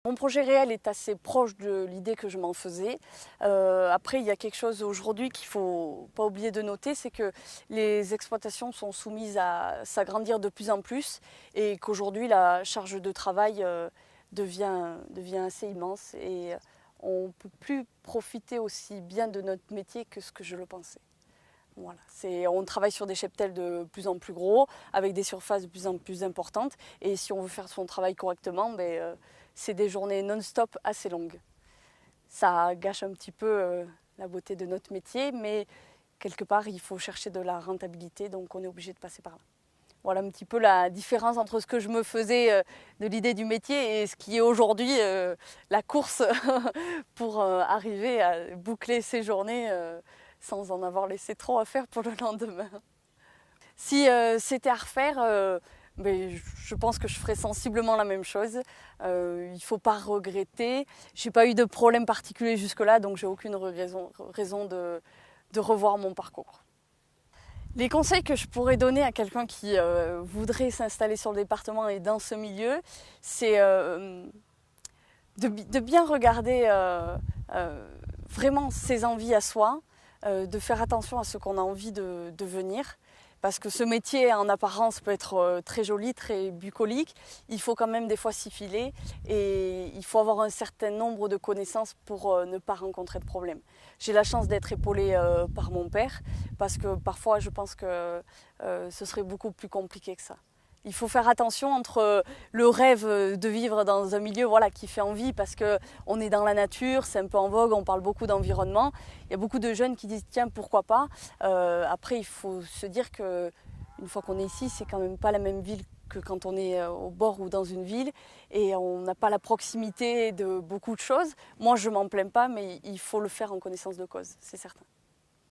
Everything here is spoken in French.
Mon projet réel est assez proche de l'idée que je m'en faisais. Après, il y a quelque chose aujourd'hui qu'il ne faut pas oublier de noter, c'est que les exploitations sont soumises à s'agrandir de plus en plus et qu'aujourd'hui la charge de travail devient assez immense et on ne peut plus profiter aussi bien de notre métier que ce que je le pensais. Voilà. On travaille sur des cheptels de plus en plus gros, avec des surfaces de plus en plus importantes. Et si on veut faire son travail correctement, c'est des journées non-stop assez longues. Ça gâche un petit peu la beauté de notre métier, mais quelque part, il faut chercher de la rentabilité, donc on est obligé de passer par là. Voilà un petit peu la différence entre ce que je me faisais de l'idée du métier et ce qui est aujourd'hui la course pour arriver à boucler ces journées sans en avoir laissé trop à faire pour le lendemain. Si c'était à refaire, je pense que je ferais sensiblement la même chose. Il ne faut pas regretter. Je n'ai pas eu de problème particulier jusque-là, donc j'ai aucune raison de revoir mon parcours. Les conseils que je pourrais donner à quelqu'un qui voudrait s'installer sur le département et dans ce milieu, c'est de bien regarder vraiment ses envies à soi, de faire attention à ce qu'on a envie de devenir. Parce que ce métier en apparence peut être très joli, très bucolique, il faut quand même des fois s'y filer et il faut avoir un certain nombre de connaissances pour ne pas rencontrer de problème. J'ai la chance d'être épaulée par mon père parce que parfois je pense que ce serait beaucoup plus compliqué que ça. Il faut faire attention entre le rêve de vivre dans un milieu qui fait envie parce qu'on est dans la nature, c'est un peu en vogue, on parle beaucoup d'environnement. Il y a beaucoup de jeunes qui disent tiens pourquoi pas. Après il faut se dire qu'une fois qu'on est ici, c'est quand même pas la même ville que quand on est au bord ou dans une ville et on n'a pas la proximité de beaucoup de choses. Moi je m'en plains pas mais il faut le faire en connaissance de cause, c'est certain.